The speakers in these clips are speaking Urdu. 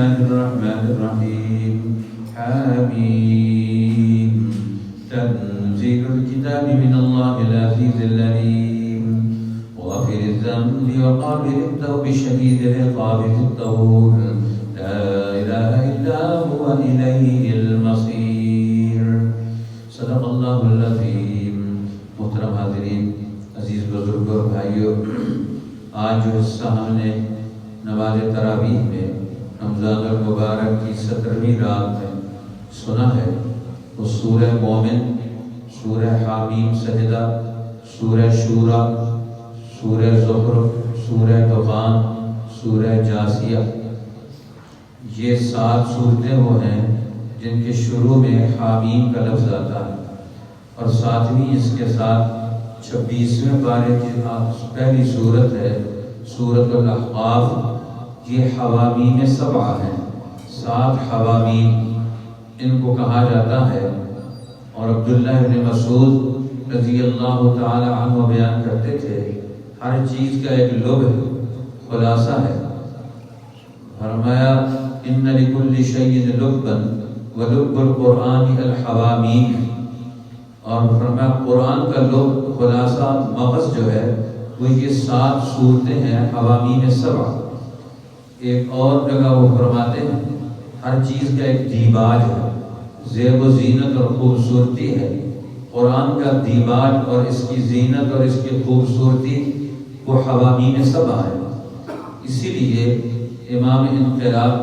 الرحمن الرحيم حميم تنزيل الكتاب من الله العزيز العليم غافر الذنب وقابل التوب شديد العقاب ذي الطول لا إله إلا هو إليه المصير صدق الله العظيم. محترم حاضرین، عزیز بزرگوں اور بھائیوں، آج جو حصہ ہم نے نماز تراویح میں رمضان المبارک کی 17ویں رات میں سنا ہے وہ سورہ مومن، سورہ حامیم سجدہ، سورہ شورا، سورہ زخرف، سورہ دخان، سورہ جاسیہ. یہ 7 سورتیں وہ ہیں جن کے شروع میں حامیم کا لفظ آتا ہے، اور ساتویں اس کے ساتھ 26ویں پارے کی پہلی سورت ہے سورۃ الاحقاف. یہ حوامیم 7 ہیں، 7 حوامیم ان کو کہا جاتا ہے. اور عبداللہ بن مسعود رضی اللہ تعالی عنہ بیان کرتے تھے ہر چیز کا ایک لب خلاصہ ہے. فرمایا ان لکل شیء لبا ولب القرآن الحوامیم، اور فرمایا قرآن کا لب خلاصہ مغز جو ہے وہ یہ 7 صورتیں ہیں حوامیم 7. ایک اور جگہ وہ فرماتے ہیں ہر چیز کا ایک دیباج ہے، زیب و زینت اور خوبصورتی ہے. قرآن کا دیباج اور اس کی زینت اور اس کی خوبصورتی وہ حوامیم 7 ہے. اسی لیے امام انقلاب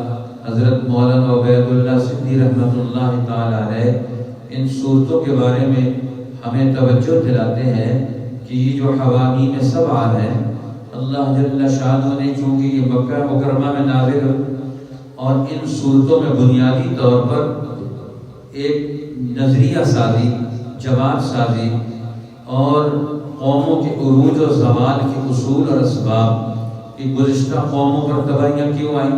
حضرت مولانا عبید اللہ سندھی رحمۃ اللہ تعالی علیہ ان صورتوں کے بارے میں ہمیں توجہ دلاتے ہیں کہ یہ جو حوامیم 7 ہیں اللہ جل شانہ نے چونکہ یہ مکہ مکرمہ میں نازل اور ان صورتوں میں بنیادی طور پر ایک نظریہ سازی، جماعت سازی اور قوموں کے عروج و زوال کے اصول اور اسباب کہ گزشتہ قوموں پر تباہیاں کیوں آئیں،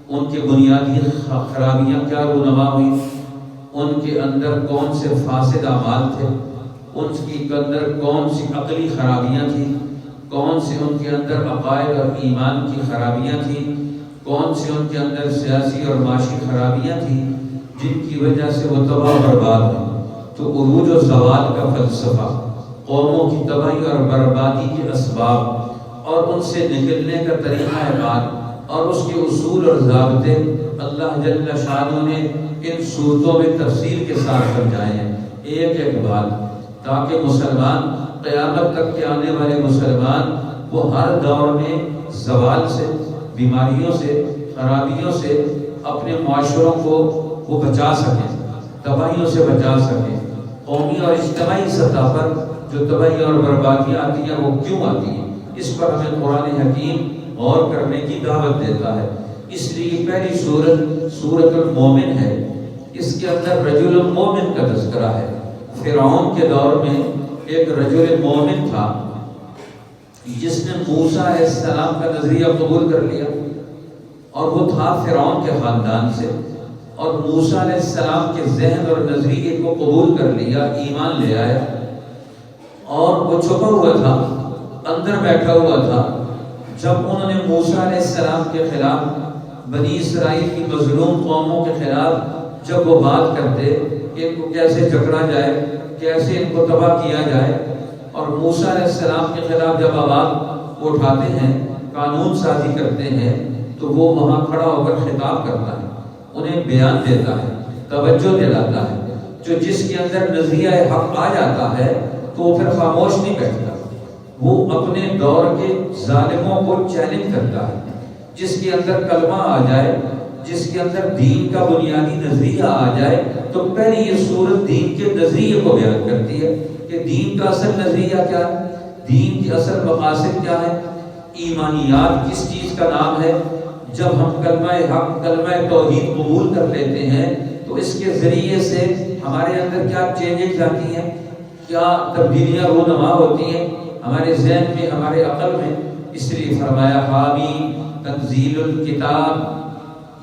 ان کے بنیادی خرابیاں کیا رونما ہوئیں، ان کے اندر کون سے فاسد اعمال تھے، ان کے اندر کون سی عقلی خرابیاں تھیں، کون سی ان کے اندر عقائد اور ایمان کی خرابیاں تھیں، کون سی ان کے اندر سیاسی اور معاشی خرابیاں تھیں جن کی وجہ سے وہ تباہ و برباد ہوئے. تو عروج و زوال کا فلسفہ، قوموں کی تباہی اور بربادی کے اسباب اور ان سے نکلنے کا طریقہ کار اور اس کے اصول اور ضابطے اللہ جل شانہ نے ان صورتوں میں تفصیل کے ساتھ سمجھائے ہیں، ایک ایک بات، تاکہ مسلمان قیامت تک کے آنے والے مسلمان وہ ہر دور میں زوال سے، بیماریوں سے، خرابیوں سے اپنے معاشروں کو وہ بچا سکیں، تباہیوں سے بچا سکیں. قومی اور اجتماعی سطح پر جو تباہی اور بربادیاں آتی ہیں وہ کیوں آتی ہیں، اس پر ہمیں قرآن حکیم غور کرنے کی دعوت دیتا ہے. اس لیے پہلی سورت سورۃ المومن ہے. اس کے اندر رجل مومن کا تذکرہ ہے. فرعون کے دور میں ایک رجل مومن تھا جس نے موسیٰ علیہ السلام کا نظریہ قبول کر لیا، اور وہ تھا فرعون کے خاندان سے، اور موسیٰ علیہ السلام کے ذہن اور نظریے کو قبول کر لیا، ایمان لے آیا. اور وہ چھپا ہوا تھا، اندر بیٹھا ہوا تھا. جب انہوں نے موسیٰ علیہ السلام کے خلاف، بنی اسرائیل کی مظلوم قوموں کے خلاف جب وہ بات کرتے کہ ان کو کیسے جکڑا جائے، کیسے ان کو تباہ کیا جائے، اور موسیٰ علیہ السلام کے خلاف جب آواز اٹھاتے ہیں، قانون سازی کرتے ہیں، تو وہ وہاں کھڑا ہو کر خطاب کرتا ہے، انہیں بیان دیتا ہے، توجہ دلاتا ہے. جو جس کے اندر نظریہ حق آ جاتا ہے تو وہ پھر خاموش نہیں بیٹھتا، وہ اپنے دور کے ظالموں کو چیلنج کرتا ہے. جس کے اندر کلمہ آ جائے، جس کے اندر دین کا بنیادی نظریہ آ جائے، تو پہلی یہ سورت دین کے نظریے کو بیان کرتی ہے کہ دین کا اصل نظریہ کیا ہے، دین کی اصل مقاصد کیا ہے، ایمانیات کس چیز کا نام ہے. جب ہم کلمہ حق، کلمہ توحید قبول کر لیتے ہیں تو اس کے ذریعے سے ہمارے اندر کیا چینجز آتی ہیں، کیا تبدیلیاں رونما ہوتی ہیں ہمارے ذہن میں، ہمارے عقل میں. اس لیے فرمایا حامیم تنزیل الکتاب،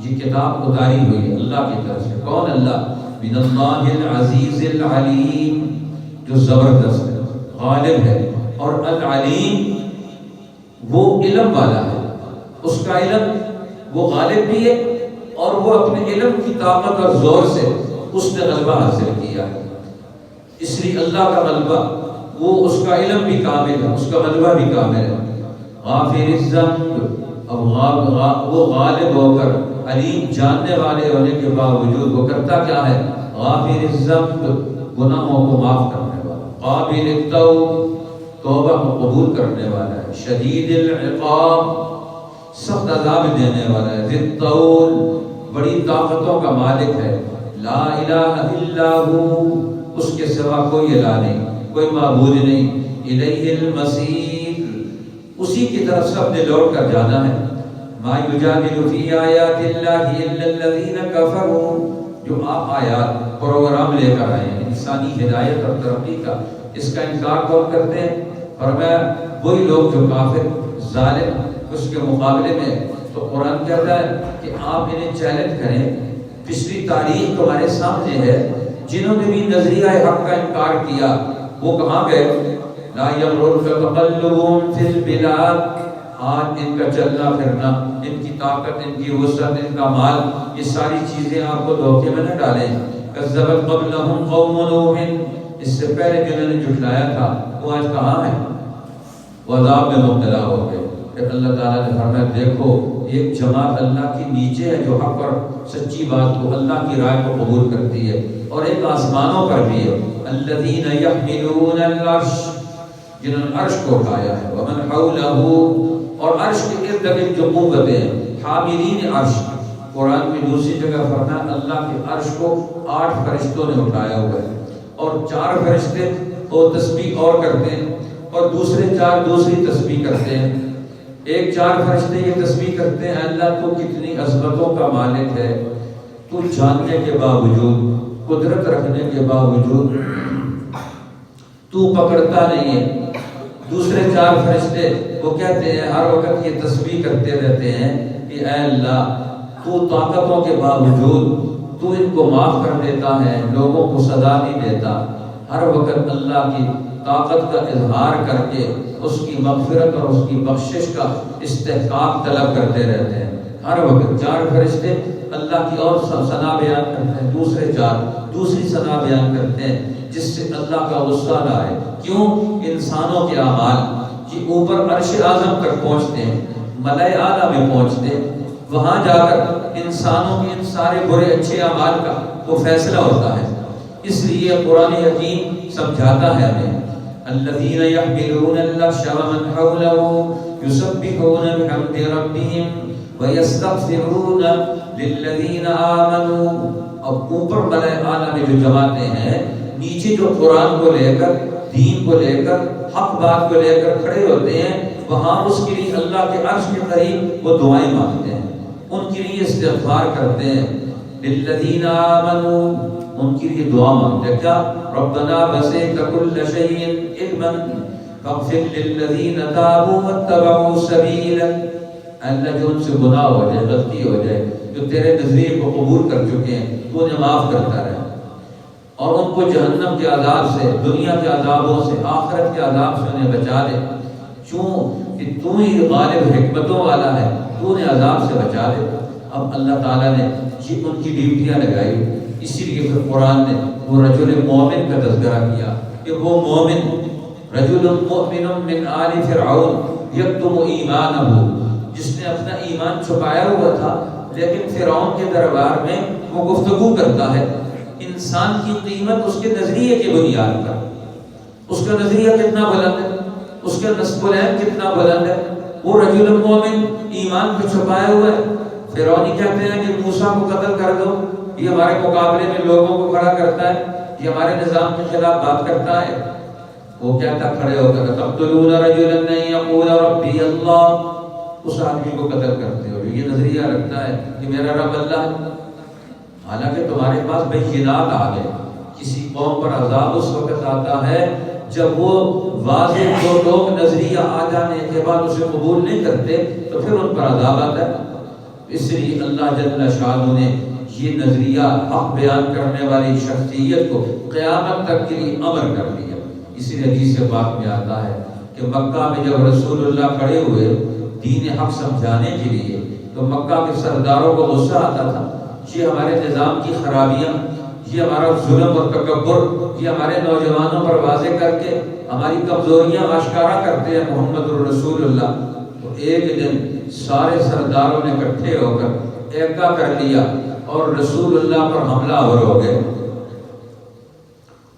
یہ کتاب اتاری ہوئی ہے اللہ کی طرف سے. کون؟ اللہ. من اللہ العزیز العلیم، جو زبردست ہے، غالب ہے، اور العلیم وہ علم والا ہے. اس کا علم وہ غالب بھی ہے اور وہ اپنے علم کی طاقت اور زور سے اس نے غلبہ حاصل کیا ہے۔ اس لیے اللہ کا غلبہ، وہ اس کا علم بھی کامل ہے، اس کا غلبہ بھی کامل ہے۔ غافر الذنب، اب وہ غالب ہو کر علیم جاننے والے ہونے کے باوجود وہ کرتا کیا ہے؟ غافر الذنب، گناہوں کو معاف کرنے والا، قابل التوب، توبہ کو قبول کرنے والا ہے، شدید العقاب، سخت عذاب دینے والا ہے، ذی الطول، بڑی طاقتوں کا مالک ہے، لا الہ الا ہو، اس کے سوا کوئی الہ نہیں، کوئی معبود نہیں، الیہ المصیر، اسی کی طرف سب نے لوٹ کر جانا ہے۔ ما یجادل فی آیات اللہ الا الذین کفروا، جو آپ آیات پروگرام لے کر آئے ہیں انسانی ہدایت اور ترقی کا، اس کا انکار کون کرتے ہیں؟ فرمایا وہی لوگ جو کافر ظالم، اس کے مقابلے میں تو قرآن کہتا ہے کہ آپ انہیں چیلنج کریں، پچھلی تاریخ تمہارے سامنے ہے، جنہوں نے بھی نظریہ حق کا انکار کیا وہ کہاں گئے؟ لا یغررک تقلبهم فی البلاد، آج ان کا چلنا پھرنا، ان کی طاقت، ان کی وسعت، ان کا مال، یہ ساری چیزیں آپ کو دھوکے میں نہ ڈالیں۔ کذبت قبلہم قوم نوح، اس سے پہلے جنہوں نے جھٹلایا تھا وہ آج کہاں ہیں؟ وہ عذاب میں مبتلا ہو گئے۔ پھر اللہ تعالیٰ نے فرمایا دیکھو ایک جماعت اللہ کی نیچے ہے جو حق اور سچی بات کو، اللہ کی رائے کو قبول کرتی ہے، اور ایک آسمانوں پر بھی ہے، الذین یحملون العرش، جنہوں نے عرش کو اٹھایا ہے، ومن حولہ، اور عرش کے ارد گرد جو قوتیں ہیں، حاملین عرش، قرآن میں دوسری جگہ فرمایا اللہ کے عرش کو 8 فرشتوں نے اٹھایا ہوا ہے، اور 4 فرشتے وہ تسبیح اور کرتے ہیں، اور دوسرے 4 دوسری تسبیح کرتے ہیں۔ ایک 4 فرشتے یہ تسبیح کرتے ہیں اللہ تو کتنی عظمتوں کا مالک ہے، تو جاننے کے باوجود، قدرت رکھنے کے باوجود تو پکڑتا نہیں ہے۔ دوسرے 4 فرشتے وہ کہتے ہیں، ہر وقت یہ تسبیح کرتے رہتے ہیں کہ اے اللہ تو طاقتوں کے باوجود تو ان کو معاف کر دیتا ہے، لوگوں کو سزا نہیں دیتا، ہر وقت اللہ کی طاقت کا اظہار کر کے اس کی مغفرت اور اس کی بخشش کا استحقاق طلب کرتے رہتے ہیں۔ ہر وقت 4 فرشتے اللہ کی اور ثنا بیان کرتے ہیں، دوسرے 4 دوسری ثنا بیان کرتے ہیں، جس سے اللہ کا غصہ نہ آئے۔ کیوں؟ انسانوں کے اعمال یہ اوپر عرش اعظم تک پہنچتے ہیں، ملائے اعلیٰ میں پہنچتے ہیں، وہاں جا کر انسانوں کے ان سارے برے اچھے اعمال کا وہ فیصلہ ہوتا ہے۔ اس لیے قرآن حکیم سمجھاتا ہے ہمیں، الذین یحملون العرش ومن حولہ یسبحون بحمد ربہم ویستغفرون للذین آمنوا۔ اب اوپر ملائے اعلیٰ میں جو جماعتیں ہیں، نیچے جو قرآن کو لے کر، دین کو لے کر، حق بات کو لے کر کھڑے ہوتے ہیں، وہاں اس کے لیے اللہ کے عرش کے قریب وہ دعائیں مانگتے ہیں، ان کے لیے استغفار کرتے ہیں، للذین آمنوا، ان کے لیے دعا مانگتے ہیں، کیا؟ ربنا وسعت کل شیء علما فاغفر للذین تابوا واتبعوا سبیلک، اللہ جو ان سے گناہ ہو جائے، غلطی ہو جائے، جو تیرے نظریے کو قبول کر چکے ہیں تو انہیں معاف کرتا رہے، اور ان کو جہنم کے عذاب سے، دنیا کے عذابوں سے، آخرت کے عذاب سے انہیں بچا دے، چوں کہ تو ہی غالب حکمتوں والا ہے، تو انہیں عذاب سے بچا دے۔ اب اللہ تعالیٰ نے یہ ان کی ڈیوٹیاں لگائی، اسی لیے پھر قرآن نے وہ رجل مومن کا تذکرہ کیا کہ وہ مومن، رجل مؤمن من آل فرعون یکتم ایمانہ، جس نے اپنا ایمان چھپایا ہوا تھا لیکن فرعون کے دربار میں وہ گفتگو کرتا ہے۔ انسان کی قیمت اس کے نظریے کی بنیاد پر، اس کا نظریہ کتنا بلند ہے، اس کا نصب العین کتنا بلند ہے، وہ رجل مومن ایمان کو چھپایا ہوا ہے۔ فرعونی کہتے ہیں کہ موسیٰ کو قتل کر دو، یہ ہمارے مقابلے میں لوگوں کو کھڑا کرتا ہے، یہ ہمارے نظام کے خلاف بات کرتا ہے۔ وہ کہتا کھڑے ہو کر تقتلون رجلا ان یقول ربی اللہ، اس آدمی کو قتل کرتے ہو جو یہ نظریہ رکھتا ہے کہ میرا رب اللہ ہے، حالانکہ تمہارے پاس بینات آ گئے۔ کسی قوم پر عذاب اس وقت آتا ہے جب وہ واضح دو ٹوک نظریہ آ جانے کے بعد اسے قبول نہیں کرتے تو پھر ان پر عذاب آتا ہے۔ اس لیے اللہ جل شانہ نے یہ نظریہ حق بیان کرنے والی شخصیت کو قیامت تک کے لیے امر کر دیا۔ اسی لیے حدیث پاک میں آتا ہے کہ مکہ میں جب رسول اللہ کھڑے ہوئے دین حق سمجھانے کے لیے تو تو مکہ کے سرداروں کو غصہ آتا تھا، یہ ہمارے نظام کی خرابیاں، یہ ہمارا ظلم اور تکبر، یہ ہمارے نوجوانوں پر واضح کر کے ہماری کمزوریاں آشکارا کرتے ہیں محمد الرسول اللہ۔ تو ایک دن سارے سرداروں نے اکٹھے ہو کر ایکا کر لیا اور رسول اللہ پر حملہ آور ہو گئے۔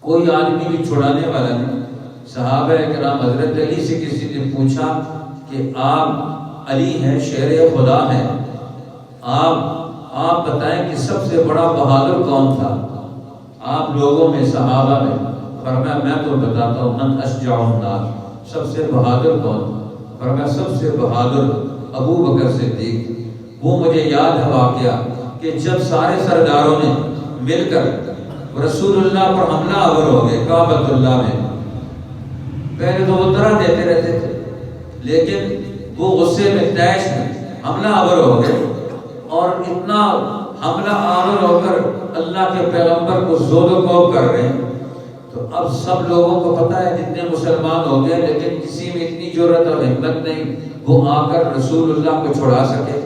کوئی آدمی بھی چھڑانے والا نہیں۔ صحابہ کرام حضرت علی سے کسی نے پوچھا کہ آپ علی ہیں، شیر خدا ہیں، آپ بتائیں کہ سب سے بڑا بہادر کون تھا آپ لوگوں میں، صحابہ میں؟ فرمایا میں تو بتاتا ہوں، من اشجع الناس، سب سے بہادر کون؟ فرمایا سب سے بہادر ابو بکر صدیق۔ وہ مجھے یاد ہے واقعہ کہ جب سارے سرداروں نے مل کر رسول اللہ پر حملہ آور ہو گئے کعبۃ اللہ میں، پہلے تو وہ طرح دیتے رہتے تھے، لیکن وہ غصے میں طیش میں حملہ آور ہو گئے اور اتنا حملہ آور ہو کر اللہ کے پیغمبر کو زود و کوب کر رہے ہیں۔ تو اب سب لوگوں کو پتہ ہے جتنے مسلمان ہو گئے، لیکن کسی میں اتنی جرأت اور ہمت نہیں وہ آ کر رسول اللہ کو چھڑا سکے۔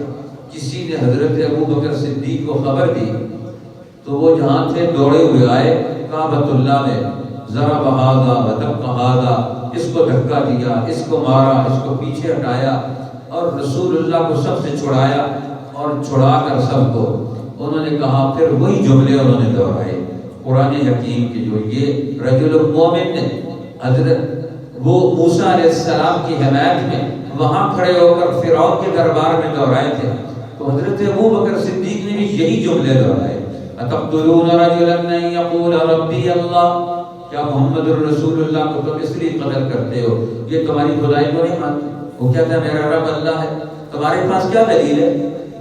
کسی نے حضرت ابو بکر صدیق کو خبر دی تو وہ جہاں تھے دوڑے ہوئے آئے کعبۃ اللہ میں، ذرا بہادا ودق ہادا، اس کو دھکا دیا، اس کو مارا، اس کو پیچھے ہٹایا اور رسول اللہ کو سب سے چھڑایا، اور چھڑا کر سب کو انہوں نے کہا، پھر وہی جملے انہوں نے دہرائے قرآن حکیم کے، جو یہ رجل مومن نے حضرت وہ موسیٰ علیہ السلام کی حمایت میں وہاں کھڑے ہو کر فرعون کے دربار میں دہرائے تھے۔ تو حضرت ابو بکر صدیق نے بھی یہی جملے دہرائے، اتقتلون رجلا ان یقول ربی اللہ، کیا محمد الرسول اللہ کو تم اس لیے قتل کرتے ہو یہ تمہاری خدائی کو نہیں مانتے؟ وہ کہتا ہے میرا رب اللہ ہے۔ تمہارے پاس کیا دلیل ہے؟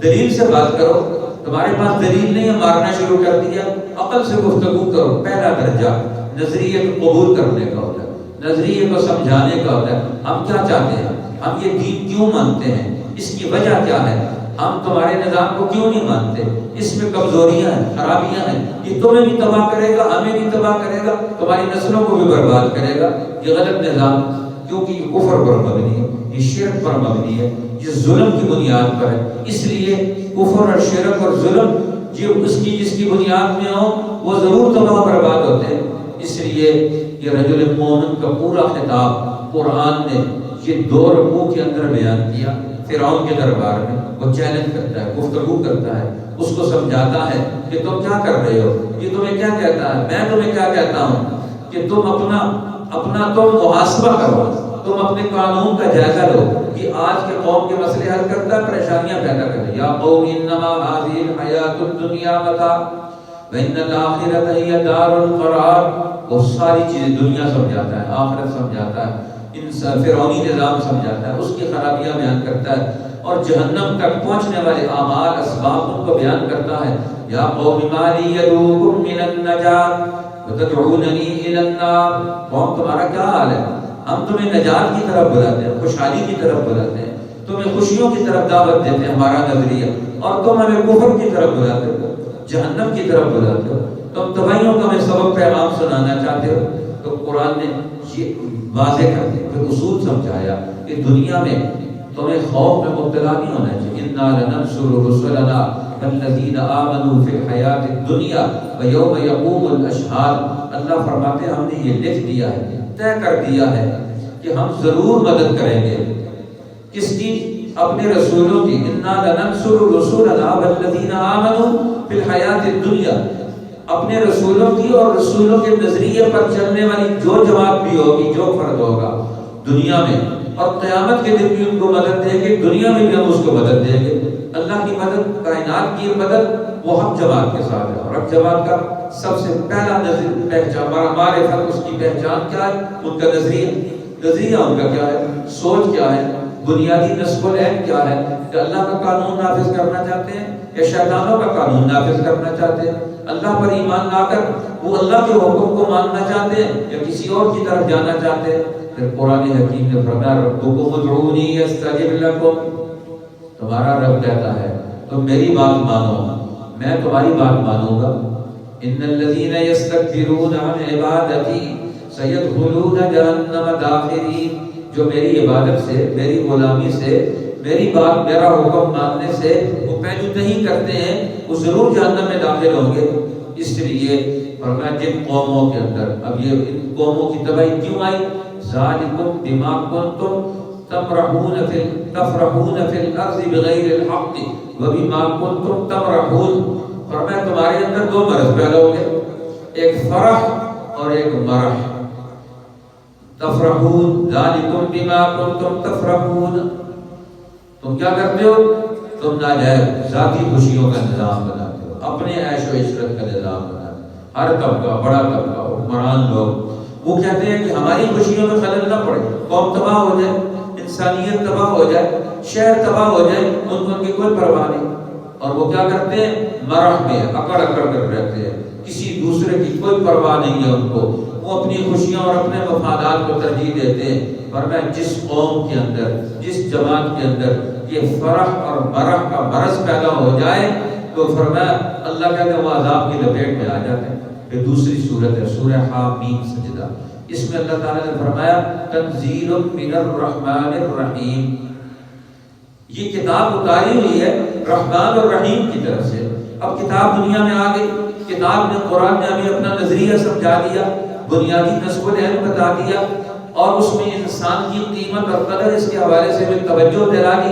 دلیل سے بات کرو۔ تمہارے پاس دلیل نہیں ہے، مارنا شروع کر دیا۔ عقل سے گفتگو کرو۔ پہلا درجہ نظریے کو قبول کرنے کا ہوتا ہے، نظریے کو سمجھانے کا ہوتا ہے۔ ہم کیا چاہتے ہیں، ہم یہ دین کیوں مانتے ہیں، اس کی وجہ کیا ہے، ہم تمہارے نظام کو کیوں نہیں مانتے، اس میں کمزوریاں ہیں، خرابیاں ہیں، یہ تمہیں بھی تباہ کرے گا، ہمیں بھی تباہ کرے گا، تمہاری نسلوں کو بھی برباد کرے گا۔ یہ غلط نظام، کیونکہ یہ کفر پر مبنی ہے، یہ شرک پر مبنی ہے، یہ ظلم کی بنیاد پر ہے۔ اس لیے کفر اور شرک اور ظلم جس کی بنیاد میں ہو وہ ضرور تباہ برباد ہوتے ہیں۔ اس لیے یہ رجل مومن کا پورا خطاب قرآن نے یہ 2 رکوع کے اندر بیان کیا۔ فرعون کے دربار میں وہ چیلنج کرتا ہے، گفتگو کرتا ہے، اس کو سمجھاتا ہے کہ تم کیا کر رہے ہو، یہ تمہیں کیا کہتا ہے، میں تمہیں کیا کہتا ہوں کہ تم اپنا تم محاسبہ کرو، تم اپنے قانون کا جائزہ لو کہ آج کے قوم کے مسئلے حل کرتا ہے، پریشانیاں پیدا کرے۔ یا قوم انما هذه الحیات الدنیا متاع وان الاخرۃ ہی دار القرار، وہ ساری چیزیں دنیا سمجھاتا ہے، آخرت سمجھاتا ہے، فرعونی نظام سمجھاتا ہے، اس کی خرابیاں بیان کرتا ہے اور جہنم تک پہنچنے والے اعمال اسباب ان کو بیان کرتا ہے۔ یا قوم ما لی یدعوکم من النجات وتدعوننی الی النار، قوم تمہارا کیا حال ہے، ہم تمہیں نجات کی طرف بلاتے ہیں، خوشحالی کی طرف بلاتے ہیں، تمہیں خوشیوں کی طرف دعوت دیتے ہیں، ہمارا نظریہ، اور تم ہمیں کفر کی طرف بلاتے ہو، جہنم کی طرف بلاتے ہو، تم تباہیوں کا ہمیں سبق پیغام سنانا چاہتے ہو۔ تو قرآن نے یہ واضح کر دیا، پھر اصول سمجھایا کہ دنیا میں تمہیں خوف میں مبتلا نہیں ہونا چاہیے۔ انا لننصر رسلنا والذین آمنوا فی الحیات الدنیا ویوم یقوم الاشہاد۔ اللہ فرماتے ہیں ہم نے یہ لکھ دیا ہے، طے کر دیا ہے کہ ہم ضرور مدد کریں گے، کس کی؟ اپنے رسولوں کی۔ انا لننصر رسلنا والذین آمنوا فی الحیات الدنیا، اپنے رسولوں کی اور رسولوں کے نظریے پر چلنے والی جو جماعت بھی ہوگی، جو فرد ہوگا دنیا میں، اور قیامت کے دن بھی ان کو مدد دیں گے، دنیا میں بھی ہم اس کو مدد دیں گے۔ اللہ کی مدد، کائنات کی مدد وہ حق جماعت کے ساتھ ہے، اور حق جماعت کا سب سے پہلا پہچان، ہمارے فرق اس کی پہچان کیا ہے؟ ان کا نظریہ ان کا کیا ہے، سوچ کیا ہے، بنیادی نصب العین کیا ہے، کہ اللہ کا قانون نافذ کرنا چاہتے ہیں یا شیطانوں کا قانون نافذ کرنا چاہتے ہیں؟ اللہ پر ایمان لا کر وہ اللہ کے حکم کو ماننا چاہتے ہیں یا کسی اور کی طرف جانا چاہتے ہیں؟ پھر قرآن حکیم نے فرمایا ربکم ادعونی استجب لکم، تمہارا رب کہتا ہے تم میری بات مانو، میں تمہاری بات مانوں گا۔ ان الذین یستکبرون عن عبادتی سیدخلون جہنم داخرین، جو میری عبادت سے، میری غلامی سے، میری بات میرا حکم ماننے سے وہ پہلو نہیں کرتے ہیں وہ ضرور جہنم میں داخل ہوں گے۔ اس لیے فرمایا جن قوموں کے اندر، اب یہ ان قوموں کی تباہی کیوں آئی؟ ذالکم بما کنتم تفرحون فی الارض بغیر الحق وبما کنتم تمرحون۔ فرمایا تمہارے اندر دو مرض پیدا ہو گئے، ایک فرح اور ایک مرح۔ تفرحون ذالکم بما کنتم تفرحون، تم کیا کرتے ہو؟ تم ناجائز ذاتی خوشیوں کا نظام بناتے ہو، اپنے عیش و عشرت کا نظام بناتے ہو۔ ہر طبقہ، بڑا طبقہ، حکمران لوگ وہ کہتے ہیں کہ ہماری خوشیوں میں خلل نہ پڑے، قوم تباہ ہو جائے، انسانیت تباہ ہو جائے، شہر تباہ ہو جائے، ان کی کوئی پرواہ نہیں۔ اور وہ کیا کرتے ہیں؟ مرح میں اکڑ اکڑ کر رہتے ہیں، کسی دوسرے کی کوئی پرواہ نہیں ہے ان کو، وہ اپنی خوشیاں اور اپنے مفادات کو ترجیح دیتے ہیں۔ فرمایا جس قوم کے اندر، جس جماعت کے اندر یہ فرح اور مرح کا مرض پیدا ہو جائے تو فرمایا اللہ کہتے ہیں وہ عذاب کی لپیٹ میں آ جاتے ہیں۔ پھر دوسری صورت ہے سورہ حامیم سجدہ، اس میں اللہ تعالیٰ نے فرمایا تنزیل من الرحمن الرحیم، یہ کتاب اتاری ہوئی ہے رحمان اور رحیم کی طرف سے۔ اب کتاب دنیا میں آ گئی، کتاب نے، قرآن نے ہمیں اپنا نظریہ سمجھا دیا، بنیادی نصب العلم بتا دیا، اور اس میں انسان کی قیمت اور قدر اس کے حوالے سے بھی توجہ دلا دی۔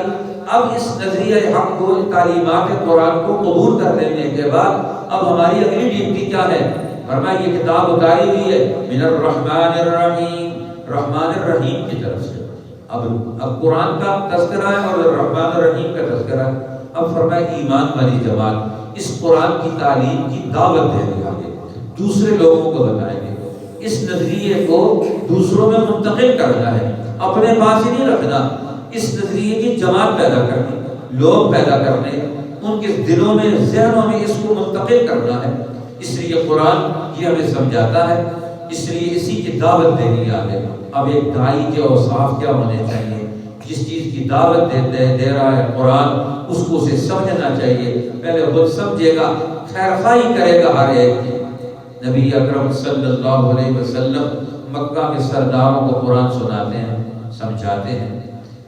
اب اس نظریہ حق کو، تعلیمات قرآن کو قبول کر لینے کے بعد اب ہماری اگلی ڈیوٹی کیا ہے؟ فرمایا یہ کتاب اتاری ہوئی ہے من الرحمن الرحیم، رحمان الرحیم کی طرف سے۔ اب قرآن کا تذکرہ ہے اور الرحمن الرحیم کا تذکرہ ہے۔ اب فرمایا ایمان والی جماعت اس قرآن کی تعلیم کی دعوت دے گی، آگے دوسرے لوگوں کو بتائیں گے، اس نظریے کو دوسروں میں منتقل کرنا ہے، اپنے پاس ہی نہیں رکھنا، اس نظریے کی جماعت پیدا کرنی، لوگ پیدا کرنے، ان کے دلوں میں، ذہنوں میں اس کو منتقل کرنا ہے۔ اس لیے قرآن یہ ہمیں سمجھاتا ہے، اس لیے اسی کی دعوت دینی آگے۔ اب ایک داعی کے اوصاف کیا ہونے چاہیے؟ جس چیز کی دعوت دے رہا ہے قرآن، اس کو اسے سمجھنا چاہیے، پہلے خود سمجھے گا، خیر خواہی کرے گا ہر ایک کی۔ نبی اکرم صلی اللہ علیہ وسلم مکہ کے سرداروں کو قرآن سناتے ہیں، سمجھاتے ہیں،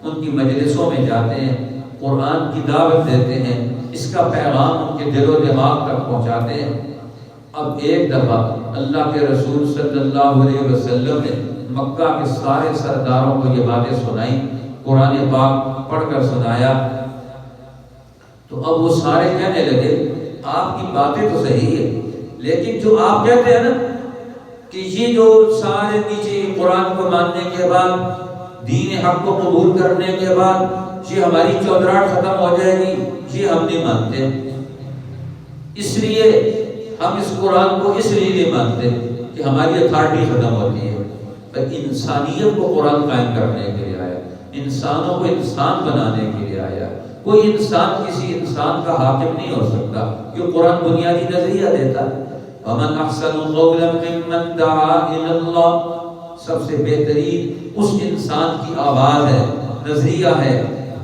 ان کی مجلسوں میں جاتے ہیں، قرآن کی دعوت دیتے ہیں، اس کا پیغام ان کے دل و دماغ تک پہنچاتے ہیں۔ اب ایک دفعہ اللہ کے رسول صلی اللہ علیہ وسلم نے مکہ کے سارے سرداروں کو یہ باتیں سنائیں، قرآن پاک پڑھ کر سنایا، تو اب وہ سارے کہنے لگے آپ کی باتیں تو صحیح ہے، لیکن جو آپ کہتے ہیں نا کہ یہ جو سارے نیچے قرآن کو ماننے کے بعد، دین حق کو قبول کرنے کے بعد یہ ہماری چودراہٹ ختم ہو جائے گی، یہ ہم نہیں مانتے۔ اس لیے ہم اس قرآن کو اس لیے نہیں مانتے کہ ہماری اتھارٹی ختم ہوتی ہے، پر انسانیت کو قرآن قائم کرنے کے لیے آیا، انسانوں کو انسان بنانے کے لیے آیا۔ کوئی انسان کسی انسان کا حاکم نہیں ہو سکتا، یہ قرآن بنیادی نظریہ دیتا ہے۔ وَمَنْ أَحْسَنُ قَوْلًا مِّمَّنْ دَعَا إِلَى اللَّهِ، سب سے بہترین اس انسان کی آواز ہے، نظریہ ہے،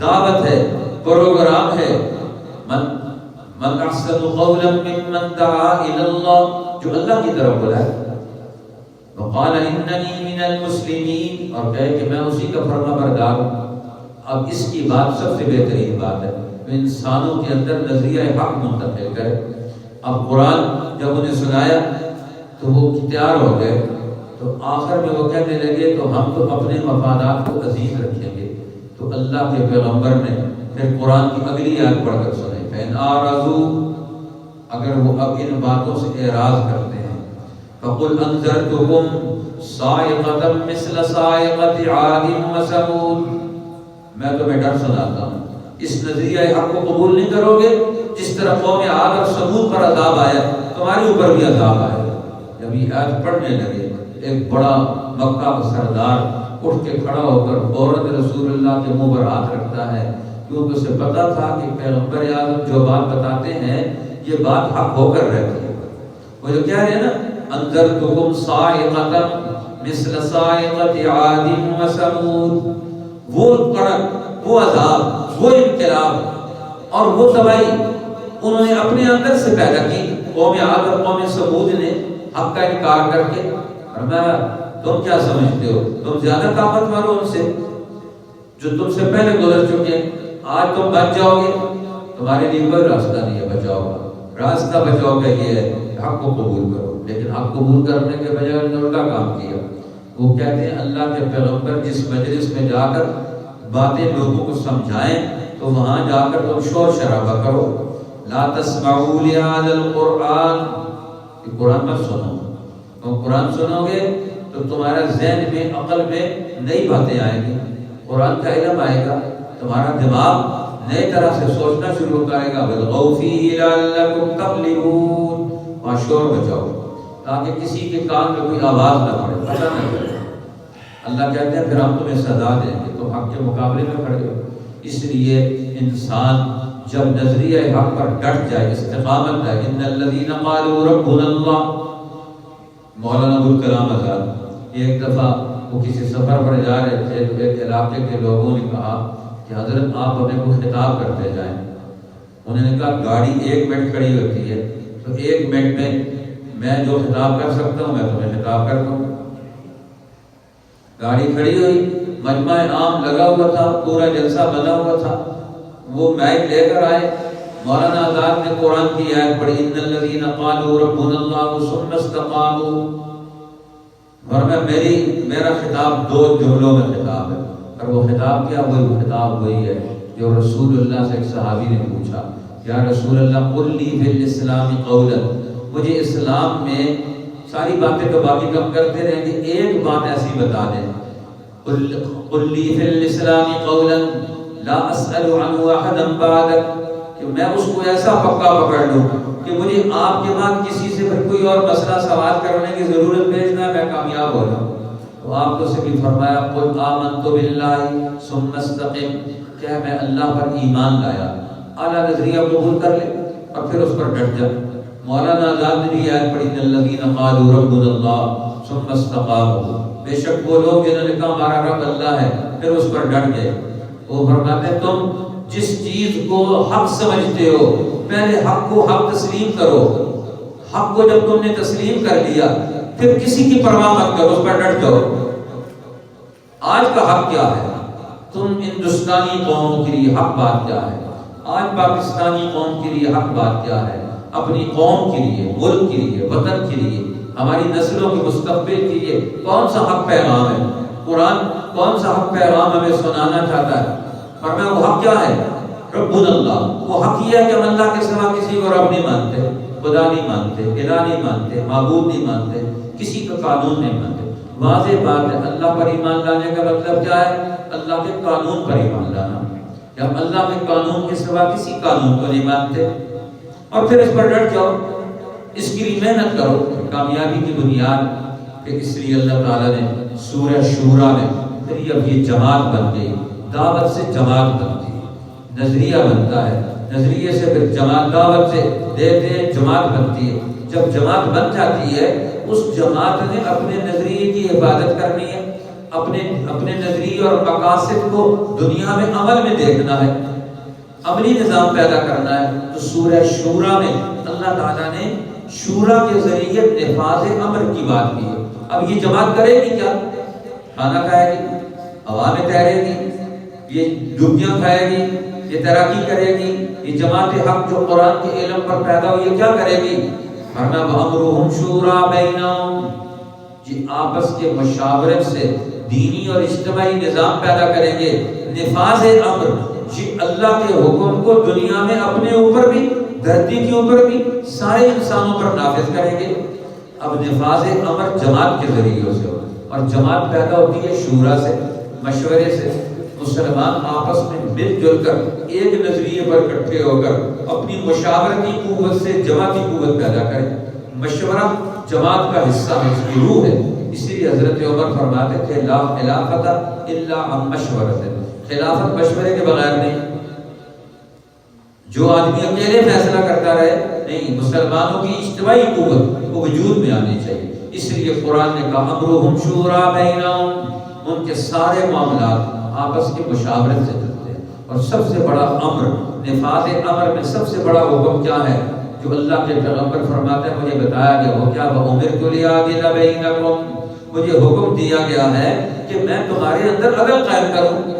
دعوت ہے، پروگرام ہے۔ من احسن قولا ممن دعا الى اللہ، جو اللہ کی طرف بلائے، وقال اننی من المسلمین، اور کہے کہ میں اسی کا فرما بردار ہوں۔ اب اس کی بات سب سے بہترین بات ہے، انسانوں کے اندر نظریہ حق منتقل کرے۔ اب قرآن جب انہیں سنایا تو وہ تیار ہو گئے، تو آخر میں وہ کہنے لگے تو ہم تو اپنے مفادات کو عزیز رکھیں گے۔ تو اللہ کے پیغمبر نے پھر قرآن کی اگلی آیت پڑھ کر سنائی، فَإِنْ أَعْرَضُوا، اگر وہ اب ان باتوں سے اعراض کرتے ہیں، فَقُلْ أَنذَرْتُكُمْ صَاعِقَةً مِثْلَ صَاعِقَةِ عَادٍ وَثَمُودَ، میں تمہیں ڈر سناتا ہوں، اس نظریہ حق کو قبول نہیں کرو گے، جس طرح قوم عاد اور ثمود پر عذاب آیا تمہارے اوپر بھی عذاب آئے۔ جب یہ آیت پڑھنے لگے، ایک بڑا مکہ کا سردار اٹھ کے کھڑا ہو کر فوراً رسول اللہ کے منہ پر ہاتھ رکھتا ہے، کیونکہ اسے پتا تھا کہ پیغمبر اعظم جو بات بتاتے ہیں یہ بات حق ہو کر رہتی ہے۔ وہ جو کہہ رہے ہیں نا انذرتکم صاعقۃ مثل صاعقۃ عاد وثمود، وہ کڑک، وہ عذاب، وہ انقلاب اور وہ تباہی انہوں نے اپنے اندر سے پیدا کی۔ قوم عاد اور قوم ثمود نے حق کا انکار کر کے فرمایا تم کیا سمجھتے ہو، تم زیادہ طاقتور ہو ان سے جو تم سے پہلے گزر چکے ہیں، آج تم بچ جاؤ گے، تمہارے لیے کوئی راستہ نہیں ہے بچاؤ کا، راستہ بچاؤ کا یہ ہے حق کو قبول کرو۔ لیکن حق قبول کرنے کے بجائے انہوں نے الٹا کام کیا۔ وہ کہتے ہیں اللہ کے پیغمبر جس مجلس میں جا کر باتیں لوگوں کو سمجھائیں تو وہاں جا کر تم شور شرابہ کرو، لا تسمعوا لهذا القرآن، یہ قرآن مت سنو۔ تم قرآن سنو گے تو تمہارا ذہن میں عقل میں نئی باتیں آئیں گی، قرآن کا علم آئے گا، تمہارا دماغ نئے طرح سے سوچنا شروع کرے گا۔ وَالْغَوْا فِيهِ لَعَلَّكُمْ تَغْلِبُونَ، وہاں شور بچاؤ تاکہ کسی کے کان میں کوئی آواز نہ پڑے، پتہ نہ چلے۔ اللہ کہتے ہیں پھر ہم تمہیں سزا دیں گے، تم حق کے مقابلے میں کھڑے ہو۔ اس لیے انسان جب نظریہ حق پر ڈٹ جائے، استقامت ہے، ان الذین قالوا ربنا اللہ، مولانا ابوالکلام آزاد ایک دفعہ وہ کسی سفر پر جا رہے تھے تو ایک علاقے کے لوگوں نے کہا کہ حضرت آپ ہمیں کو خطاب کرتے جائیں۔ انہوں نے کہا گاڑی 1 منٹ کھڑی ہوتی ہے تو 1 منٹ میں میں جو خطاب کر سکتا ہوں میں تمہیں خطاب کرتا ہوں۔ گاڑی کھڑی ہوئی، مجمع عام لگا ہوا تھا، پورا جلسہ بنا ہوا تھا، وہ مائک لے کر آئے، مولانا آزاد نے قرآن کی آیت پڑھی، ان الذین قالوا ربنا اللہ ثم استقاموا، فرمایا میرا خطاب 2 جملوں میں خطاب ہے۔ اور وہ خطاب کیا؟ وہ خطاب وہی ہے جو رسول اللہ سے ایک صحابی نے پوچھا، یا رسول اللہ قل لی فی الاسلام قولا، مجھے اسلام میں ساری باتیں تو باقی کم کرتے رہیں گے، ایک بات ایسی بتا دیں، قل لی فی الاسلام قولا لا اسأل عنہ احدا بعدک، کہ میں اس کو ایسا پکا پکڑ لوں کہ مجھے آپ کے بعد کسی سے پھر کوئی اور مسئلہ سوال کرنے کی ضرورت بھیجنا ہے، میں کامیاب ہو جاؤں۔ تو آپ کو سے بھی فرمایا قل آمنت باللہ ثم استقم، کہ میں اللہ پر ایمان لایا، اعلیٰ نظریہ قبول کر لے اور پھر اس پر ڈٹ جا۔ مولانا آزاد نے بھی آیت پڑھی، ان الذین قالوا ربنا اللہ ثم استقاموا، بے شک وہ لوگ جنہوں نے کہا ہمارا رب اللہ ہے پھر اس پر ڈٹ گئے۔ وہ فرماتے ہیں تم جس چیز کو حق سمجھتے ہو پہلے حق کو حق تسلیم کرو، حق کو جب تم نے تسلیم کر لیا پھر کسی کی پرواہ مت کرو، اس پر ڈٹ جاؤ۔ آج کا حق کیا ہے؟ تم ہندوستانی قوم کے لیے حق بات کیا ہے؟ آج پاکستانی قوم کے لیے حق بات کیا ہے؟ اپنی قوم کے لیے، ملک کے لیے، وطن کے لیے، ہماری نسلوں کے مستقبل کے لیے کون سا حق پیغام ہے؟ قرآن کون سا حق پیغام ہمیں سنانا چاہتا ہے؟ فرمایا وہ حق کیا ہے؟ ربنا اللہ، وہ حق یہ ہے کہ ہم اللہ کے سوا کسی کو رب نہیں مانتے، خدا نہیں مانتے، الہ نہیں مانتے، معبود نہیں مانتے، کسی کا قانون نہیں مانتے۔ واضح بات ہے، اللہ پر ایمان لانے کا مطلب کیا ہے؟ اللہ کے قانون پر ایمان لانا، کہ ہم اللہ کے قانون کے سوا کسی قانون کو نہیں مانتے، اور پھر اس پر ڈٹ جاؤ، اس کے لیے محنت کرو، کامیابی کی بنیاد۔ کہ اس لیے اللہ تعالیٰ نے سورہ شورا میں پھر اب یہ جماعت بن گئی، دعوت سے جماعت بنتی ہے، نظریہ بنتا ہے، نظریے سے پھر جماعت، دعوت سے دیتے جماعت بنتی ہے۔ جب جماعت بن جاتی ہے اس جماعت نے اپنے نظریے کی حفاظت کرنی ہے، اپنے نظریے اور مقاصد کو دنیا میں عمل میں دیکھنا ہے، عملی نظام پیدا کرنا ہے۔ تو سورہ شورا میں اللہ تعالیٰ نے شورا کے ذریعے نفاذ امر کی بات کی ہے۔ اب یہ جماعت کرے گی کیا؟ کھانا کھائے گی، ہوا میں تیرے گی، یہ ڈبکیاں کھائے گی، یہ تیراکی کرے گی؟ یہ جماعت حق جو قرآن کے علم پر پیدا ہوئی ہے کیا کرے گی؟ فرمایا وَأَمْرُهُمْ شُورَىٰ بَيْنَهُمْ، جی آپس کے مشاورت سے دینی اور اجتماعی نظام پیدا کریں گے۔ نفاذ امر، جی اللہ کے حکم کو دنیا میں اپنے اوپر بھی، دھرتی کے اوپر بھی، سارے انسانوں پر نافذ کریں گے۔ اب نفاذ امر جماعت کے ذریعے سے ہوگا، اور جماعت پیدا ہوتی ہے شورا سے، مشورے سے۔ مسلمان آپس میں مل جل کر ایک نظریے پر اکٹھے ہو کر اپنی مشاورتی قوت سے جماعتی قوت پیدا کریں۔ مشورہ جماعت کا حصہ ہے، اس کی روح ہے۔ اسی لیے حضرت عمر فرماتے تھے لا خلافت الا عن مشورۃ، خلافت مشورے کے بغیر نہیں۔ جو آدمی اکیلے فیصلہ کرتا رہے نہیں، مسلمانوں کی اجتماعی قوت وہ وجود میں آنی چاہیے۔ اس لیے قرآن نے کہا امرهم شورا بینہم، ان کے سارے معاملات آپس کی مشاورت سے چلتے ہیں۔ اور سب سے بڑا امر، نفاذ امر میں سب سے بڑا حکم کیا ہے جو اللہ کے پیغمبر فرماتے ہیں مجھے بتایا گیا، وہ کیا؟ وَأُمِرْتُ لِأَعْدِلَ بَيْنَكُمْ، مجھے حکم دیا گیا ہے کہ میں تمہارے اندر عدل قائم کروں۔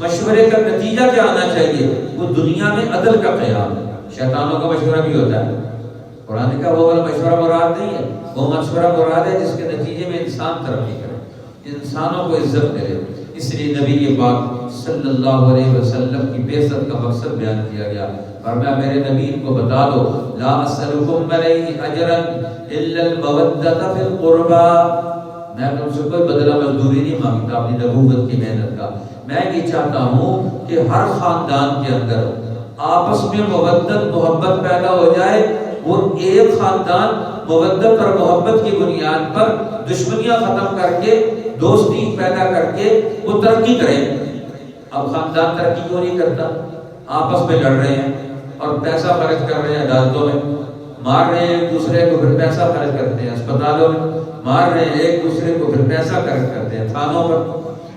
مشورے کا نتیجہ کیا آنا چاہیے؟ وہ دنیا میں عدل کا قیام ہے۔ شیطانوں کا مشورہ بھی ہوتا ہے، قرآن کا وہ والا مشورہ مراد نہیں ہے، وہ مشورہ مراد ہے جس کے نتیجے میں انسان ترقی کرے، انسانوں کو عزت ملے۔ اس لیے نبی پاک صلی اللہ علیہ وسلم کی بعثت کا مقصد بیان کیا گیا، فرمایا میرے نبی کو بتا دو لا اسألکم علیہ اجرا الا المودۃ فی القربى، میں تم سے کوئی بدلہ مزدوری نہیں مانگتا اپنی نبوت کی محنت کا، میں یہ چاہتا ہوں کہ ہر خاندان کے اندر آپس میں مودت محبت پیدا ہو جائے، وہ ایک خاندان مودت اور محبت کی بنیاد پر دشمنیاں ختم کر کے دوستی پیدا کر کے وہ ترقی کریں۔ اب خاندان ترقی کیوں نہیں کرتا؟ آپس میں لڑ رہے ہیں اور پیسہ خرچ کر رہے ہیں، عدالتوں میں مار رہے ہیں ایک دوسرے کو، پھر پیسہ خرچ کرتے ہیں، اسپتالوں میں مار رہے ہیں ایک دوسرے کو، پھر پیسہ خرچ کرتے ہیں تھانوں پر۔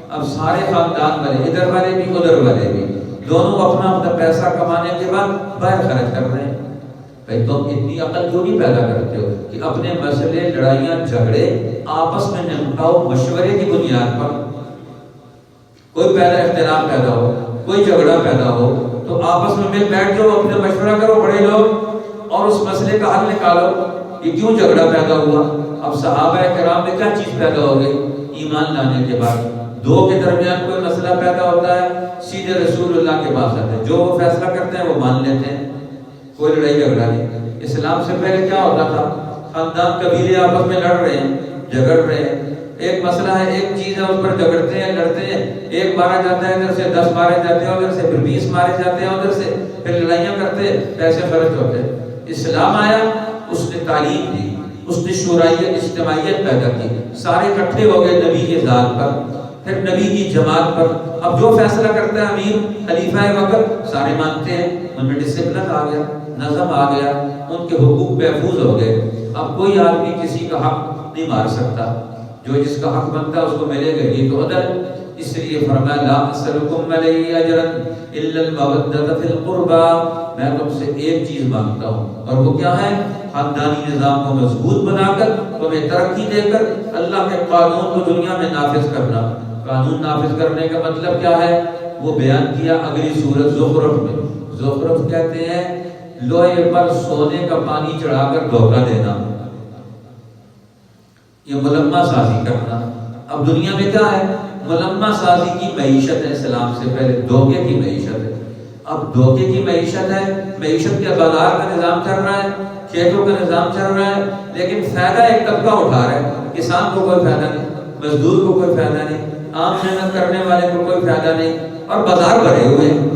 اب سارے خاندان والے، ادھر والے بھی ادھر والے بھی، دونوں اپنا اپنا پیسہ کمانے کے بعد باہر خرچ کر رہے ہیں۔ بھائی تم اتنی عقل کیوں نہیں پیدا کرتے ہو کہ اپنے مسئلے لڑائیاں جھگڑے آپس میں نمٹاؤ مشورے کی بنیاد پر؟ کوئی پیدا اختلاف پیدا ہو، کوئی جھگڑا پیدا ہو تو آپس میں مل بیٹھ جاؤ، اپنے مشورہ کرو بڑے لوگ اور اس مسئلے کا حل نکالو کہ کیوں جھگڑا پیدا ہوا۔ اب صحابہ کرام میں کیا چیز پیدا ہو گئی؟ ایمان لانے کے بعد دو کے درمیان کوئی مسئلہ پیدا ہوتا ہے سیدھے رسول اللہ کے پاس آتے ہیں، جو وہ فیصلہ کرتے ہیں وہ مان لیتے ہیں، کوئی لڑائی جھگڑا نہیں۔ اسلام سے پہلے کیا ہوتا تھا؟ خاندان قبیلے آپس میں لڑ رہے ہیں، جھگڑ رہے ہیں، ایک مسئلہ ہے، ایک چیز ہے، اس پر جھگڑتے ہیں، لڑتے ہیں، ایک مارا جاتا ہے ادھر سے، 10 مارے جاتے ہیں ادھر سے، پھر 20 مارے جاتے ہیں ادھر سے، پھر لڑائیاں کرتے ہیں، پیسے خرچ ہوتے ہیں۔ اسلام آیا، اس نے تعلیم دی، اس نے شورائیت اجتماعیت پیدا کی، سارے اکٹھے ہو گئے نبی کے ذات پر، پھر نبی کی جماعت پر۔ اب جو فیصلہ کرتا ہے امیر خلیفہ وقت سارے مانتے ہیں، ان میں ڈسپلن آ گیا، نظم آ گیا، ان کے حقوق محفوظ ہو گئے۔ اب کوئی آدمی کسی کا حق نہیں مار سکتا، جو جس کا حق بنتا ہے اس کو ملے گا، یہ تو عدل۔ اس لیے فرمایا لا اسألکم علیہ اجرا الا المودۃ فی القربى، میں تم سے ایک چیز مانگتا ہوں اور وہ کیا ہے؟ خاندانی نظام کو مضبوط بنا کر تمہیں ترقی دے کر اللہ کے قانون کو دنیا میں نافذ کرنا۔ قانون نافذ کرنے کا مطلب کیا ہے؟ وہ بیان کیا اگلی سورۃ زخرف میں۔ زخرف کہتے ہیں لوہے پر سونے کا پانی چڑھا کر دھوکہ دینا، یہ ملمہ سازی کرنا۔ اب دنیا میں کیا ہے؟ ملمہ سازی کی معیشت ہے، اسلام سے پہلے دھوکے کی معیشت ہے۔ اب دھوکے کی معیشت ہے، معیشت کے بازار کا نظام چل رہا ہے، کھیتوں کا نظام چل رہا ہے، لیکن فائدہ ایک طبقہ اٹھا رہا ہے، کسان کو کوئی فائدہ نہیں، مزدور کو کوئی فائدہ نہیں، عام محنت کرنے والے کو کوئی فائدہ نہیں، اور بازار بھرے ہوئے ہیں،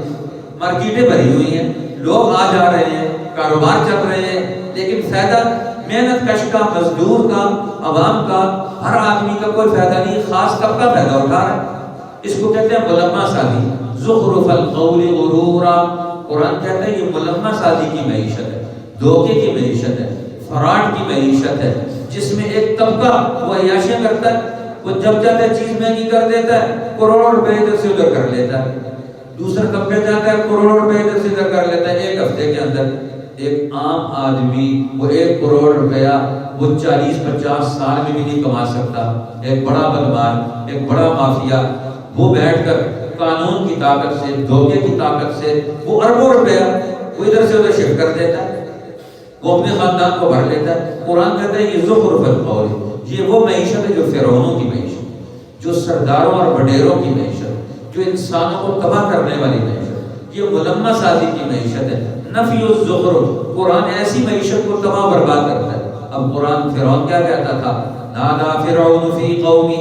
مارکیٹیں بھری ہوئی ہیں، لوگ آ جا رہے ہیں، کاروبار چل رہے ہیں، لیکن فائدہ محنت کش کا، مزدور کا، عوام کا، ہر آدمی کا کوئی فائدہ نہیں، خاص طبقہ فائدہ اٹھا رہا ہے۔ اس کو کہتے ہیں ملمہ سازی، زخرف القول غرورا۔ قرآن کہتا ہے یہ ملمہ سازی کی معیشت ہے، دھوکے کی معیشت ہے، فراڈ کی معیشت ہے، جس میں ایک طبقہ وہ عیاشیاں کرتا ہے، وہ جب جاتا ہے چیز مہنگی کر دیتا ہے، کروڑوں روپے ادھر سے ادھر کر لیتا ہے، دوسرا طبقہ جاتا ہے کروڑوں روپے ادھر سے ادھر کر لیتا ہے، ایک ہفتے کے اندر۔ ایک عام آدمی وہ 1 کروڑ روپیہ وہ 40-50 سال میں بھی نہیں کما سکتا۔ ایک بڑا بدمان، ایک بڑا مافیا، وہ بیٹھ کر قانون کی طاقت سے، دھوکے کی طاقت سے وہ اربوں روپیہ وہ ادھر سے ادھر شفٹ کر دیتا ہے، وہ اپنے خاندان کو بھر لیتا ہے۔ قرآن کہتا ہے یہ زخرف القول، یہ وہ معیشت ہے جو فرعونوں کی معیشت، جو سرداروں اور وڈیروں کی معیشت، جو انسانوں کو تباہ کرنے والی معیشت، یہ ملمہ سازی کی معیشت ہے۔ نفی الزخرف، قرآن ایسی معیشت کو تباہ برباد کرتا ہے۔ اب قرآن فرعون کیا کہتا تھا؟ نادا فرعون فی قومہ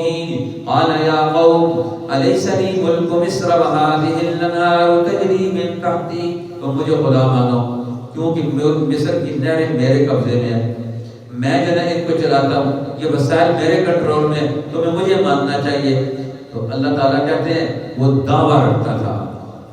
قال یا قوم الیس لی ملک مصر وہذہ الانہار تجری من تحتی، تم مجھے خدا مانو کیونکہ مصر کی نہریں میرے قبضے میں ہیں، میں جو ہے ان کو چلاتا ہوں، یہ وسائل میرے کنٹرول میں، تمہیں مجھے ماننا چاہیے۔ تو اللہ تعالیٰ کہتے ہیں وہ دعویٰ رکھتا تھا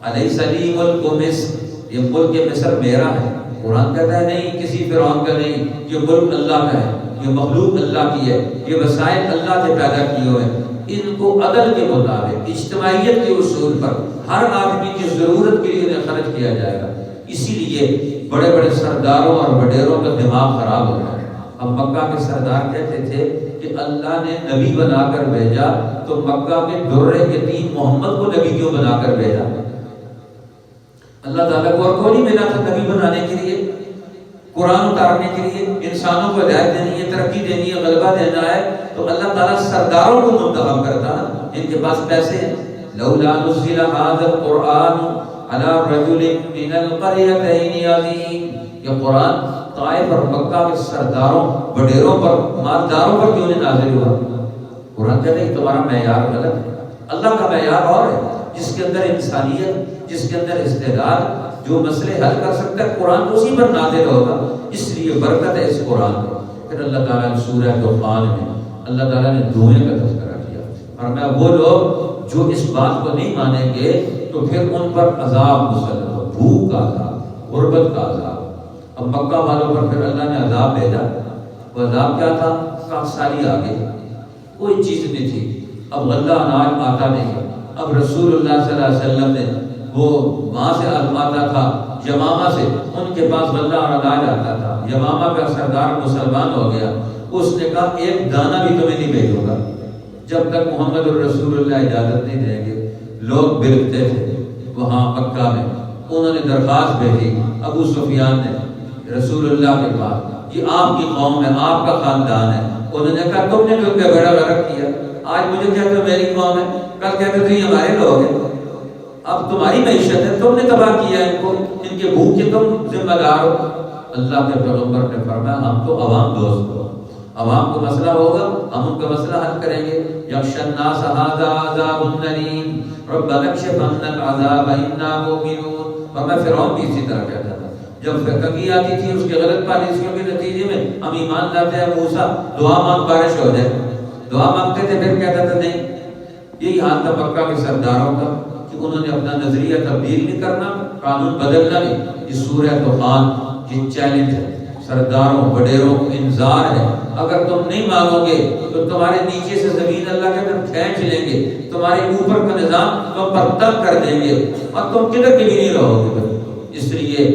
الیس لی ملک مصر، یہ ملک مصر میرا ہے۔ قرآن کہتا ہے نہیں، کسی فرعون کا نہیں، یہ ملک اللہ کا ہے، یہ مخلوق اللہ کی ہے، یہ وسائل اللہ نے پیدا کیے ہوئے ہیں۔ ان کو عدل کے مطابق، اجتماعیت کے اصول پر ہر آدمی کی ضرورت کے لیے انہیں خرچ کیا جائے گا۔ اسی لیے بڑے بڑے سرداروں اور وڈیروں کا دماغ خراب ہو رہا ہے۔ اب مکہ کے سردار کہتے تھے کہ اللہ نے نبی بنا کر بھیجا تو مکہ کے در یتیم محمد کو نبی کیوں بنا کر بھیجا؟ اللہ تعالیٰ کو اور کوئی نہیں ملا تھا نبی بنانے کے لیے، قرآن اتارنے کے لیے، انسانوں کو ہدایت دینی ہے، ترقی دینی ہے، غلبہ دینا ہے، تو اللہ تعالیٰ سرداروں کو منتخب کرتا ہے جن کے پاس پیسے ہیں۔ لولا نزل هذا القرآن على رجل من القريتين عظيم، یہ قرآن طائف اور مکہ کے سرداروں، وڈیروں پر، مالداروں پر کیوں نہیں نازل ہوا؟ قرآن کہتے ہیں تمہارا معیار غلط ہے، اللہ کا معیار اور ہے، جس کے اندر انسانیت، جس کے اندر استعداد، جو مسئلے حل کر سکتا ہے، قرآن تو اسی پر نازل ہوگا، اس لیے برکت ہے اس قرآن میں۔ پھر اللہ تعالیٰ نے سورہ دخان میں اللہ تعالیٰ نے دھوئیں کا تذکرہ کیا، اور میں وہ لوگ جو اس بات کو نہیں مانیں گے تو پھر ان پر عذاب مسلط ہو، بھوک کا عذاب، غربت کا عذاب۔ اب مکہ والوں پر پھر اللہ نے عذاب بھیجا، وہ عذاب کیا تھا؟ 7 سالی آگے کوئی چیز نہیں تھی، اب غلہ اناج آتا نہیں، اب رسول اللہ صلی اللہ علیہ وسلم نے وہ وہاں سے آتا تھا یمامہ سے، ان کے پاس غلہ اور اناج آتا تھا، یمامہ کا سردار مسلمان ہو گیا، اس نے کہا ایک دانہ بھی تمہیں نہیں بھیجوں گا جب تک محمد الرسول اللہ اجازت نہیں دیں گے۔ لوگ برکتے تھے وہاں مکہ میں، انہوں نے درخواست بھیجی ابو سفیان نے رسول اللہ کے پاس، یہ آپ کی قوم ہے، آپ کا خاندان ہے، انہوں نے کہا تم نے جو پہ بڑا غلط کیا، آج مجھے کہتے ہو میری قوم ہے، کل کہتے تھے یہ ہمارے لوگ ہیں، اب تمہاری معیشت ہے، تم نے تباہ کیا ان کو، ان کے بھوک کے تم ذمہ دار ہو۔ اللہ کے پیغمبر نے فرمایا ہم تو عوام دوست ہو، عوام کو مسئلہ ہوگا ہم ان کا مسئلہ حل کریں گے۔ یخشى الناس هذا عذاب أليم ربنا اكشف عنا العذاب إنا مؤمنون۔ اور میں فرعون بھی اسی طرح کہتا تھا، جب تنگی آتی تھی اس کے غلط پالیسیوں کے نتیجے میں ہم ایمان لاتے ہیں، موسیٰ دعا مانگ بارش ہو جائے، دعا مانگتے تھے، پھر کہتا تھا نہیں۔ یہی حال تھا مکہ کے سرداروں کا کہ انہوں نے اپنا نظریہ تبدیل نہیں کرنا، قانون بدلنا نہیں۔ یہ سورہ دخان یہ چیلنج ہے، سرداروں وڈیروں کو انذار ہے، اگر تم نہیں مانو گے تو تمہارے نیچے سے زمین اللہ کے اندر کھینچ لیں گے، تمہارے اوپر کا نظام تم پر تنگ کر دیں گے اور تم کدھر کے بھی نہیں رہو گے۔ اس لیے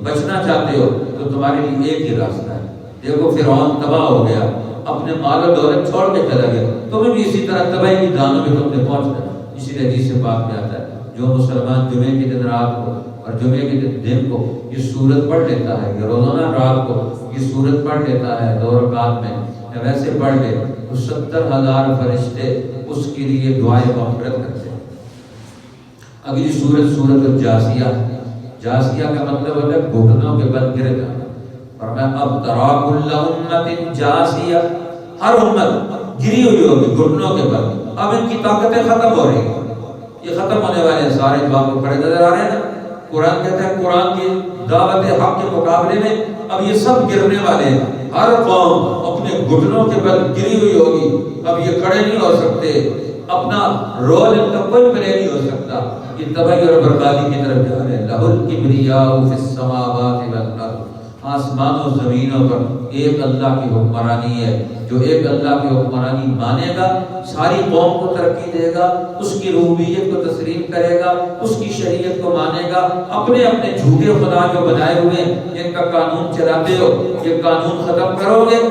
بچنا چاہتے ہو تو تمہارے لیے ایک ہی راستہ ہے۔ دیکھو فرعون تباہ ہو گیا، اپنے مال و دولت چھوڑ کے چلا گیا، تمہیں بھی اسی طرح تباہی کی دانوں میں تم نے پہنچنا۔ اسی لیے حدیث سے پاک میں آتا ہے جو مسلمان جمعے کے دن رات کو اور جمعے کے دن کو یہ سورت پڑھ لیتا ہے، کہ روزانہ رات کو یہ سورت پڑھ لیتا ہے 2 رکعت میں، یا ویسے پڑھ لے تو 70,000 فرشتے اس کے لیے دعائیں مغفرت کرتے ہیں۔ اگلی سورت سورت الجاسیہ، جاسیہ کا مطلب ہوتا ہے گھٹنوں کے بل گر جانا، اور میں اب ترا کل امت جاسیہ، ہر امت گری ہوئی ہوگی گھٹنوں کے بل، اب ان کی طاقتیں ختم ہو رہی ہیں، یہ ختم ہونے والے ہیں، سارے باپ کو کھڑے نظر آ رہے ہیں نا۔ قرآن کہتا ہے قرآن کی دعوت حق کے مقابلے میں اب یہ سب گرنے والے ہیں، ہر قوم اپنے گھٹنوں کے بل گری ہوئی ہوگی، اب یہ کھڑے نہیں ہو سکتے، اپنا رول ان کا کوئی پلے نہیں ہو سکتا، یہ تباہی اور بربادی کی طرف جا رہے ہیں۔ لہ الکبریاء فی السماوات والارض، آسمان و زمینوں پر ایک اللہ کی حکمرانی ہے، جو ایک اللہ کی حکمرانی مانے گا ساری قوم کو ترقی دے گا، اس کی ربوبیت کو تسلیم کرے گا، اس کی شریعت کو مانے گا، اپنے اپنے جھوٹے خدا جو بنائے ہوئے جن کا قانون چلاتے ہو یہ قانون ختم کرو گے،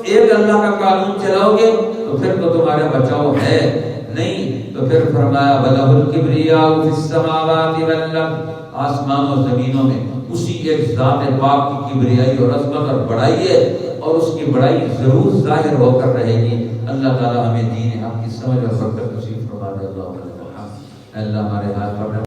ایک اللہ کا قانون چلاؤ گے تو پھر تو تمہارا بچاؤ ہے، نہیں تو پھر فرمایا وَلَهُ الْكِبْرِيَاءُ فِي السَّمَاوَاتِ وَالْأَرْضِ، آسمان و زمینوں میں اسی ایک ذات پاک کی کبریائی اور عظمت اور بڑائی ہے، اور اس کی بڑائی ضرور ظاہر ہو کر رہے گی۔ اللہ تعالیٰ ہمیں دین حق کی سمجھ اور برکت نصیب فرما دے۔ اللہ ہمارے ہاتھ پر